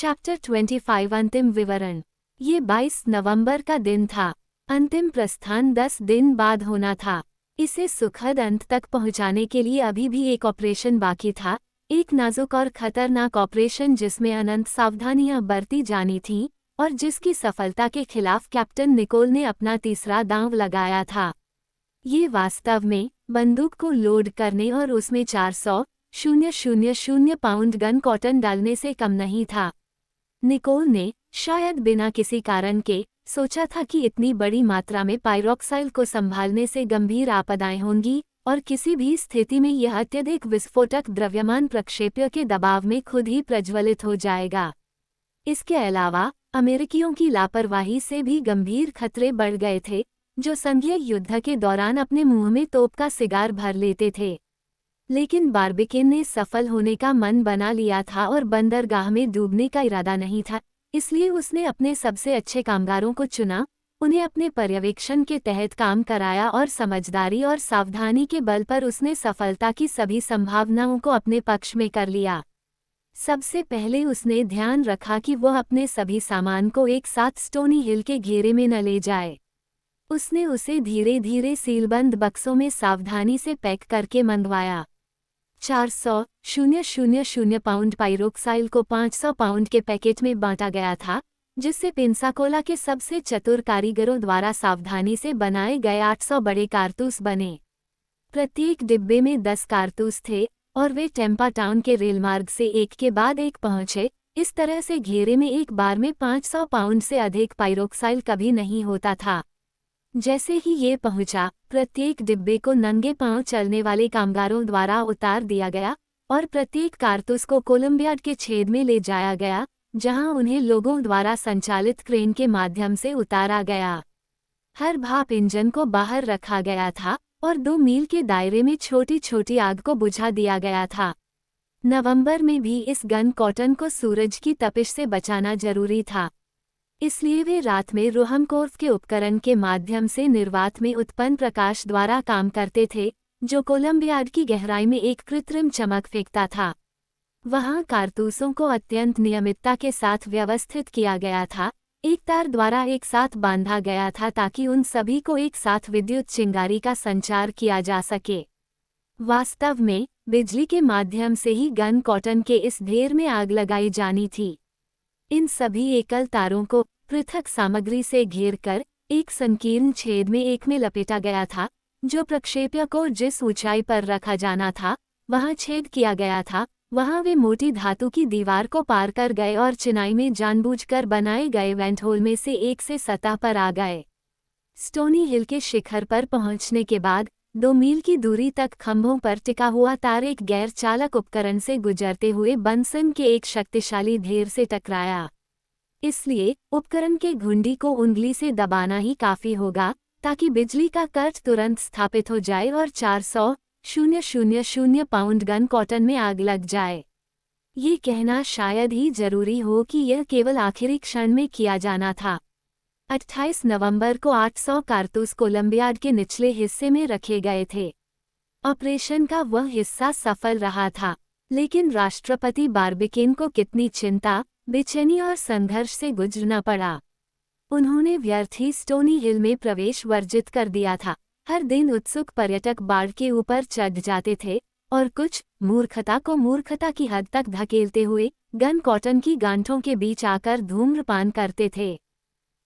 Chapter 25 अंतिम विवरण। ये 22 नवंबर का दिन था। अंतिम प्रस्थान 10 दिन बाद होना था। इसे सुखद अंत तक पहुंचाने के लिए अभी भी एक ऑपरेशन बाकी था, एक नाजुक और खतरनाक ऑपरेशन जिसमें अनंत सावधानियां बरती जानी थीं और जिसकी सफलता के खिलाफ कैप्टन निकोल ने अपना तीसरा दांव लगाया था। ये वास्तव में बंदूक को लोड करने और उसमें 400,000 पाउंड गन कॉटन डालने से कम नहीं था। निकोल ने, शायद बिना किसी कारण के, सोचा था कि इतनी बड़ी मात्रा में पाइरोक्साइल को संभालने से गंभीर आपदाएं होंगी और किसी भी स्थिति में यह अत्यधिक विस्फोटक द्रव्यमान प्रक्षेप्य के दबाव में खुद ही प्रज्वलित हो जाएगा। इसके अलावा अमेरिकियों की लापरवाही से भी गंभीर खतरे बढ़ गए थे, जो संघीय युद्ध के दौरान अपने मुंह में तोप का सिगार भर लेते थे। लेकिन बार्बिकेन ने सफल होने का मन बना लिया था और बंदरगाह में डूबने का इरादा नहीं था, इसलिए उसने अपने सबसे अच्छे कामगारों को चुना, उन्हें अपने पर्यवेक्षण के तहत काम कराया और समझदारी और सावधानी के बल पर उसने सफलता की सभी संभावनाओं को अपने पक्ष में कर लिया। सबसे पहले उसने ध्यान रखा कि वह अपने सभी सामान को एक साथ स्टोनी हिल के घेरे में न ले जाए। उसने उसे धीरे धीरे सीलबंद बक्सों में सावधानी से पैक करके मंगवाया। 400,000 पाउंड पाइरोक्साइल को 500 पाउंड के पैकेट में बांटा गया था, जिससे पेंसाकोला के सबसे चतुर कारीगरों द्वारा सावधानी से बनाए गए 800 बड़े कारतूस बने। प्रत्येक डिब्बे में 10 कारतूस थे और वे टेम्पा टाउन के रेलमार्ग से एक के बाद एक पहुंचे। इस तरह से घेरे में एक बार में 500 पाउंड से अधिक पाइरोक्साइल कभी नहीं होता था। जैसे ही ये पहुंचा, प्रत्येक डिब्बे को नंगे पांव चलने वाले कामगारों द्वारा उतार दिया गया और प्रत्येक कारतूस को कोलंबियाड के छेद में ले जाया गया, जहां उन्हें लोगों द्वारा संचालित क्रेन के माध्यम से उतारा गया। हर भाप इंजन को बाहर रखा गया था और 2 मील के दायरे में छोटी छोटी आग को बुझा दिया गया था। नवंबर में भी इस गन कॉटन को सूरज की तपिश से बचाना जरूरी था, इसलिए वे रात में रोहमकोर्फ के उपकरण के माध्यम से निर्वात में उत्पन्न प्रकाश द्वारा काम करते थे, जो कोलंबियाड की गहराई में एक कृत्रिम चमक फेंकता था। वहां कारतूसों को अत्यंत नियमितता के साथ व्यवस्थित किया गया था, एक तार द्वारा एक साथ बांधा गया था ताकि उन सभी को एक साथ विद्युत चिंगारी का संचार किया जा सके। वास्तव में बिजली के माध्यम से ही गन कॉटन के इस ढेर में आग लगाई जानी थी। इन सभी एकल तारों को पृथक सामग्री से घेरकर एक संकीर्ण छेद में एक में लपेटा गया था, जो प्रक्षेप्य को जिस ऊंचाई पर रखा जाना था वहां छेद किया गया था। वहां वे मोटी धातु की दीवार को पार कर गए और चिनाई में जानबूझकर बनाए गए वेंट होल में से एक से सतह पर आ गए। स्टोनी हिल के शिखर पर पहुंचने के बाद 2 मील की दूरी तक खंभों पर टिका हुआ तार एक गैर चालक उपकरण से गुजरते हुए बंसन के एक शक्तिशाली ढेर से टकराया। इसलिए उपकरण के घुंडी को उंगली से दबाना ही काफी होगा ताकि बिजली का कट तुरंत स्थापित हो जाए और 400,000 पाउंड गन कॉटन में आग लग जाए। ये कहना शायद ही जरूरी हो कि यह केवल आखिरी क्षण में किया जाना था। 28 नवंबर को 800 कारतूस कोलंबियाड के निचले हिस्से में रखे गए थे। ऑपरेशन का वह हिस्सा सफल रहा था, लेकिन राष्ट्रपति बार्बिकेन को कितनी चिंता, बेचैनी और संघर्ष से गुजरना पड़ा। उन्होंने व्यर्थ ही स्टोनी हिल में प्रवेश वर्जित कर दिया था। हर दिन उत्सुक पर्यटक बाढ़ के ऊपर चढ़ जाते थे और कुछ मूर्खता को मूर्खता की हद तक धकेलते हुए गन कॉटन की गांठों के बीच आकर धूम्रपान करते थे।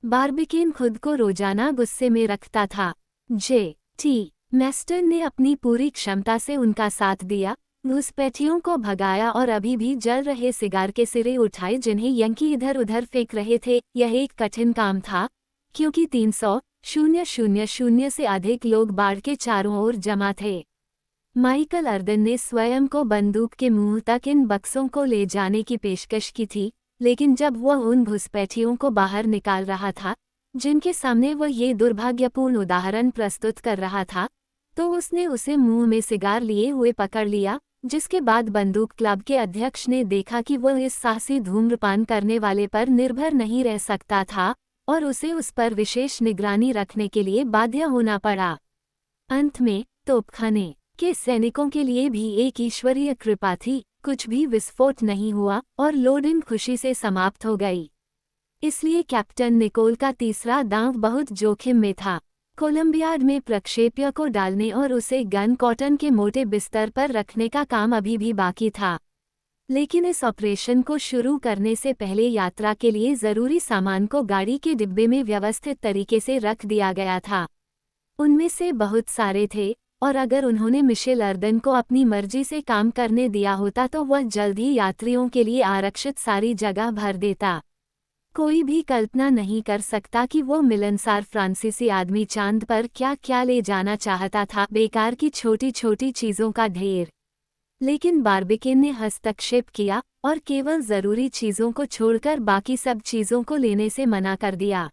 बार्बिकेन खुद को रोजाना गुस्से में रखता था। J.T. मैस्टन ने अपनी पूरी क्षमता से उनका साथ दिया, घुसपैठियों को भगाया और अभी भी जल रहे सिगार के सिरे उठाए जिन्हें यंकी इधर उधर फेंक रहे थे। यह एक कठिन काम था, क्योंकि 300,000 से अधिक लोग बाढ़ के चारों ओर जमा थे। माइकल अर्दन ने स्वयं को बंदूक के मुंह तक इन बक्सों को ले जाने की पेशकश की थी, लेकिन जब वह उन घुसपैठियों को बाहर निकाल रहा था जिनके सामने वह ये दुर्भाग्यपूर्ण उदाहरण प्रस्तुत कर रहा था, तो उसने उसे मुंह में सिगार लिए हुए पकड़ लिया, जिसके बाद बंदूक क्लब के अध्यक्ष ने देखा कि वह इस साहसी धूम्रपान करने वाले पर निर्भर नहीं रह सकता था और उसे उस पर विशेष निगरानी रखने के लिए बाध्य होना पड़ा। अंत में तोपखाने के सैनिकों के लिए भी एक ईश्वरीय कृपा थी, कुछ भी विस्फोट नहीं हुआ और लोडिंग खुशी से समाप्त हो गई। इसलिए कैप्टन निकोल का तीसरा दांव बहुत जोखिम में था। कोलंबियाड में प्रक्षेप्य को डालने और उसे गन कॉटन के मोटे बिस्तर पर रखने का काम अभी भी बाकी था। लेकिन इस ऑपरेशन को शुरू करने से पहले यात्रा के लिए जरूरी सामान को गाड़ी के डिब्बे में व्यवस्थित तरीके से रख दिया गया था। उनमें से बहुत सारे थे, और अगर उन्होंने मिशेल अर्दन को अपनी मर्जी से काम करने दिया होता तो वह जल्द ही यात्रियों के लिए आरक्षित सारी जगह भर देता। कोई भी कल्पना नहीं कर सकता कि वो मिलनसार फ्रांसीसी आदमी चांद पर क्या क्या ले जाना चाहता था, बेकार की छोटी छोटी चीज़ों का ढेर। लेकिन बार्बिकेन ने हस्तक्षेप किया और केवल ज़रूरी चीज़ों को छोड़कर बाकी सब चीज़ों को लेने से मना कर दिया।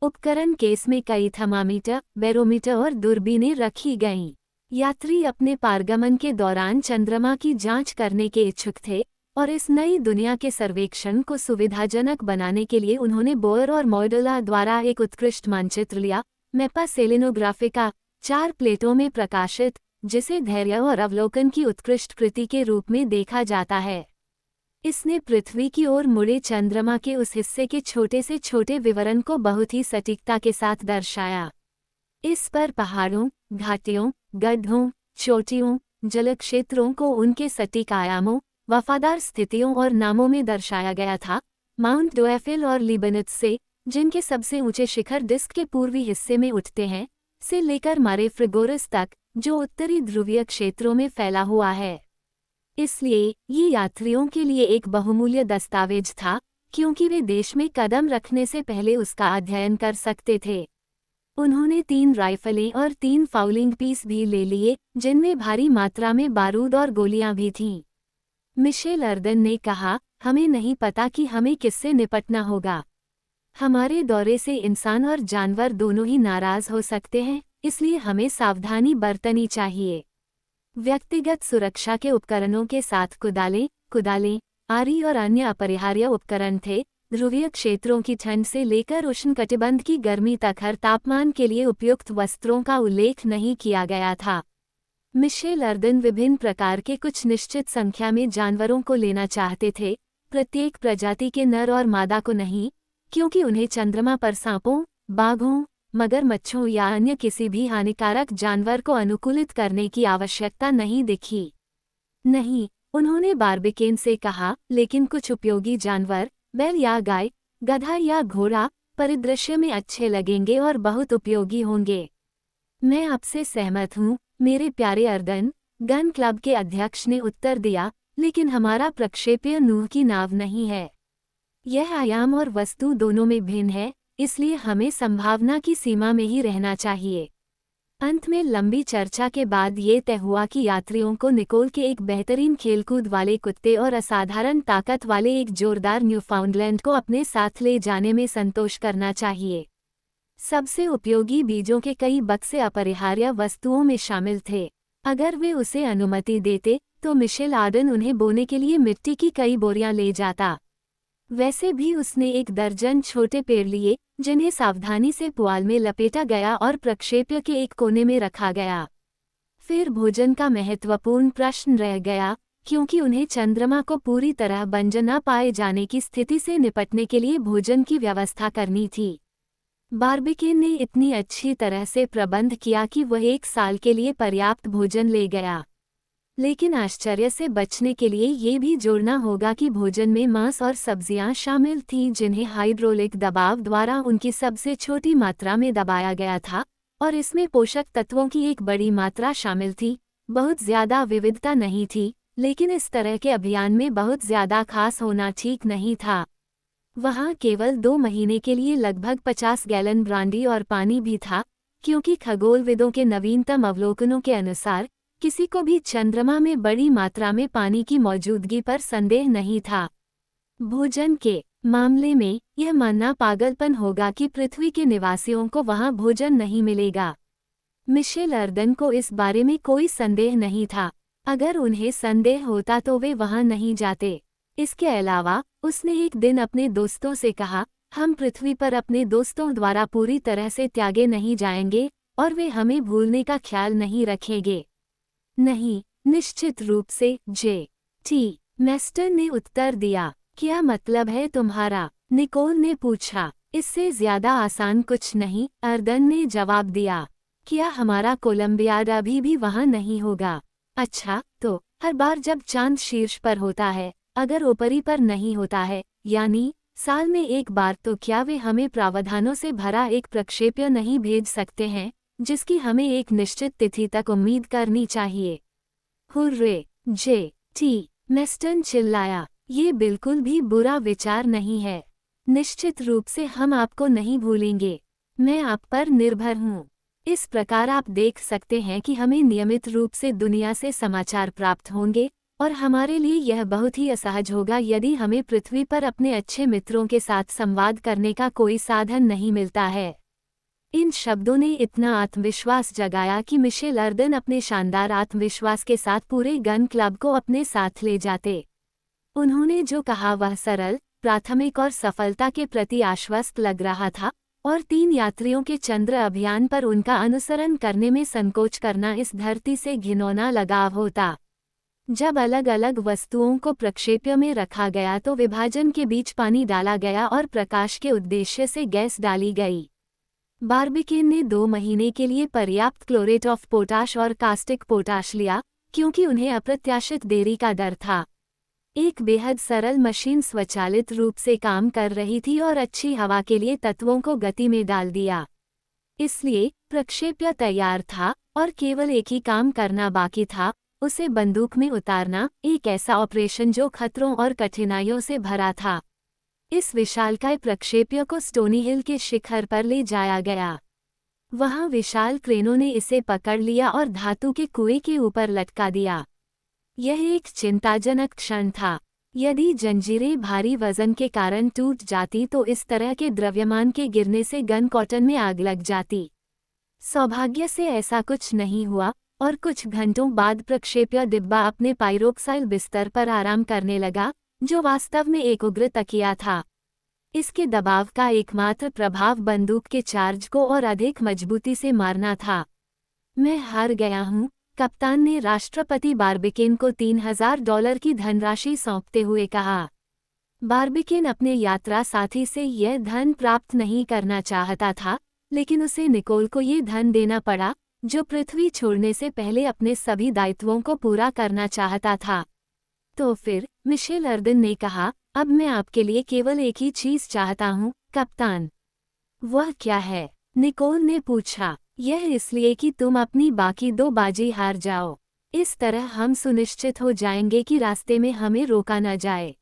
उपकरण केस में कई थर्मामीटर, बैरोमीटर और दूरबीनें रखी गईं। यात्री अपने पारगमन के दौरान चंद्रमा की जांच करने के इच्छुक थे, और इस नई दुनिया के सर्वेक्षण को सुविधाजनक बनाने के लिए उन्होंने बोयर और मॉडला द्वारा एक उत्कृष्ट मानचित्र लिया, मैपा सेलेनोग्राफिका, 4 प्लेटों में प्रकाशित, जिसे धैर्य और अवलोकन की उत्कृष्ट कृति के रूप में देखा जाता है। इसने पृथ्वी की ओर मुड़े चंद्रमा के उस हिस्से के छोटे से छोटे विवरण को बहुत ही सटीकता के साथ दर्शाया। इस पर पहाड़ों, घाटियों, गड्ढों, चोटियों, जलक्षेत्रों को उनके सटीक आयामों, वफादार स्थितियों और नामों में दर्शाया गया था। माउंट डोएफिल और लिबनिट्ज से, जिनके सबसे ऊंचे शिखर डिस्क के पूर्वी हिस्से में उठते हैं, से लेकर मारे फ्रिगोरस तक, जो उत्तरी ध्रुवीय क्षेत्रों में फैला हुआ है। इसलिए ये यात्रियों के लिए एक बहुमूल्य दस्तावेज था, क्योंकि वे देश में कदम रखने से पहले उसका अध्ययन कर सकते थे। उन्होंने 3 राइफलें और 3 फाउलिंग पीस भी ले लिए, जिनमें भारी मात्रा में बारूद और गोलियां भी थीं। मिशेल अर्दन ने कहा, हमें नहीं पता कि हमें किससे निपटना होगा। हमारे दौरे से इंसान और जानवर दोनों ही नाराज हो सकते हैं, इसलिए हमें सावधानी बरतनी चाहिए। व्यक्तिगत सुरक्षा के उपकरणों के साथ कुदालें, आरी और अन्य अपरिहार्य उपकरण थे। ध्रुवीय क्षेत्रों की ठंड से लेकर उष्णकटिबंध की गर्मी तक हर तापमान के लिए उपयुक्त वस्त्रों का उल्लेख नहीं किया गया था। मिशेल अर्दन विभिन्न प्रकार के कुछ निश्चित संख्या में जानवरों को लेना चाहते थे, प्रत्येक प्रजाति के नर और मादा को नहीं, क्योंकि उन्हें चंद्रमा पर सांपों, बाघों, मगरमच्छों या अन्य किसी भी हानिकारक जानवर को अनुकूलित करने की आवश्यकता नहीं दिखी। नहीं, उन्होंने बार्बिकेन से कहा, लेकिन कुछ उपयोगी जानवर, बैल या गाय, गधा या घोड़ा, परिदृश्य में अच्छे लगेंगे और बहुत उपयोगी होंगे। मैं आपसे सहमत हूँ, मेरे प्यारे अर्दन, गन क्लब के अध्यक्ष ने उत्तर दिया, लेकिन हमारा प्रक्षेप्य नूह की नाव नहीं है। यह आयाम और वस्तु दोनों में भिन्न है, इसलिए हमें संभावना की सीमा में ही रहना चाहिए। अंत में लंबी चर्चा के बाद ये तय हुआ कि यात्रियों को निकोल के एक बेहतरीन खेलकूद वाले कुत्ते और असाधारण ताकत वाले एक जोरदार न्यूफाउंडलैंड को अपने साथ ले जाने में संतोष करना चाहिए। सबसे उपयोगी बीजों के कई बक्से अपरिहार्य वस्तुओं में शामिल थे। अगर वे उसे अनुमति देते, तो मिशेल आर्डन उन्हें बोने के लिए मिट्टी की कई बोरियां ले जाता। वैसे भी उसने 1 दर्जन छोटे पेड़ लिए, जिन्हें सावधानी से पुआल में लपेटा गया और प्रक्षेप्य के एक कोने में रखा गया। फिर भोजन का महत्वपूर्ण प्रश्न रह गया, क्योंकि उन्हें चंद्रमा को पूरी तरह बंजर न पाए जाने की स्थिति से निपटने के लिए भोजन की व्यवस्था करनी थी। बार्बिकेन ने इतनी अच्छी तरह से प्रबंध किया कि वह 1 साल के लिए पर्याप्त भोजन ले गया। लेकिन आश्चर्य से बचने के लिए ये भी जोड़ना होगा कि भोजन में मांस और सब्जियां शामिल थीं, जिन्हें हाइड्रोलिक दबाव द्वारा उनकी सबसे छोटी मात्रा में दबाया गया था, और इसमें पोषक तत्वों की एक बड़ी मात्रा शामिल थी। बहुत ज्यादा विविधता नहीं थी, लेकिन इस तरह के अभियान में बहुत ज्यादा खास होना ठीक नहीं था। वहाँ केवल 2 महीने के लिए लगभग 50 गैलन ब्रांडी और पानी भी था, क्योंकि खगोलविदों के नवीनतम अवलोकनों के अनुसार किसी को भी चंद्रमा में बड़ी मात्रा में पानी की मौजूदगी पर संदेह नहीं था। भोजन के मामले में यह मानना पागलपन होगा कि पृथ्वी के निवासियों को वहां भोजन नहीं मिलेगा। मिशेल अर्दन को इस बारे में कोई संदेह नहीं था। अगर उन्हें संदेह होता तो वे वहां नहीं जाते। इसके अलावा उसने एक दिन अपने दोस्तों से कहा, हम पृथ्वी पर अपने दोस्तों द्वारा पूरी तरह से त्यागे नहीं जाएंगे और वे हमें भूलने का ख्याल नहीं रखेंगे। नहीं, निश्चित रूप से जे टी। मेस्टर ने उत्तर दिया। क्या मतलब है तुम्हारा? निकोल ने पूछा। इससे ज्यादा आसान कुछ नहीं, अर्दन ने जवाब दिया। क्या हमारा कोलंबियाड अभी भी वहाँ नहीं होगा? अच्छा, तो हर बार जब चांद शीर्ष पर होता है, अगर ऊपरी पर नहीं होता है, यानी साल में एक बार, तो क्या वे हमें प्रावधानों से भरा एक प्रक्षेप्य नहीं भेज सकते हैं, जिसकी हमें एक निश्चित तिथि तक उम्मीद करनी चाहिए? हुर्रे! जे टी। मेस्टन चिल्लाया। ये बिल्कुल भी बुरा विचार नहीं है। निश्चित रूप से हम आपको नहीं भूलेंगे। मैं आप पर निर्भर हूँ। इस प्रकार आप देख सकते हैं कि हमें नियमित रूप से दुनिया से समाचार प्राप्त होंगे, और हमारे लिए यह बहुत ही असहज होगा यदि हमें पृथ्वी पर अपने अच्छे मित्रों के साथ संवाद करने का कोई साधन नहीं मिलता है। इन शब्दों ने इतना आत्मविश्वास जगाया कि मिशेल अर्दन अपने शानदार आत्मविश्वास के साथ पूरे गन क्लब को अपने साथ ले जाते। उन्होंने जो कहा वह सरल, प्राथमिक और सफलता के प्रति आश्वस्त लग रहा था, और 3 यात्रियों के चंद्र अभियान पर उनका अनुसरण करने में संकोच करना इस धरती से घिनौना लगाव होता। जब अलग अलग वस्तुओं को प्रक्षेप्य में रखा गया तो विभाजन के बीच पानी डाला गया और प्रकाश के उद्देश्य से गैस डाली गई। बार्बिकेन ने 2 महीने के लिए पर्याप्त क्लोरेट ऑफ पोटाश और कास्टिक पोटाश लिया, क्योंकि उन्हें अप्रत्याशित देरी का डर था। एक बेहद सरल मशीन स्वचालित रूप से काम कर रही थी और अच्छी हवा के लिए तत्वों को गति में डाल दिया। इसलिए प्रक्षेप्य तैयार था और केवल एक ही काम करना बाकी था, उसे बंदूक में उतारना, एक ऐसा ऑपरेशन जो खतरों और कठिनाइयों से भरा था। इस विशालकाय प्रक्षेप्य को स्टोनी हिल के शिखर पर ले जाया गया। वहां विशाल क्रेनों ने इसे पकड़ लिया और धातु के कुएं के ऊपर लटका दिया। यह एक चिंताजनक क्षण था। यदि जंजीरें भारी वजन के कारण टूट जाती तो इस तरह के द्रव्यमान के गिरने से गन कॉटन में आग लग जाती। सौभाग्य से ऐसा कुछ नहीं हुआ, और कुछ घंटों बाद प्रक्षेप्य डिब्बा अपने पाइरोक्साइल बिस्तर पर आराम करने लगा, जो वास्तव में एक उग्र तकिया था। इसके दबाव का एकमात्र प्रभाव बंदूक के चार्ज को और अधिक मजबूती से मारना था। मैं हार गया हूँ, कप्तान ने राष्ट्रपति बार्बिकेन को $3000 की धनराशि सौंपते हुए कहा। बार्बिकेन अपने यात्रा साथी से यह धन प्राप्त नहीं करना चाहता था, लेकिन उसे निकोल को ये धन देना पड़ा, जो पृथ्वी छोड़ने से पहले अपने सभी दायित्वों को पूरा करना चाहता था। तो फिर, मिशेल अर्दन ने कहा, अब मैं आपके लिए केवल एक ही चीज चाहता हूँ, कप्तान। वह क्या है? निकोल ने पूछा। यह इसलिए कि तुम अपनी बाकी 2 बाजी हार जाओ। इस तरह हम सुनिश्चित हो जाएंगे कि रास्ते में हमें रोका न जाए।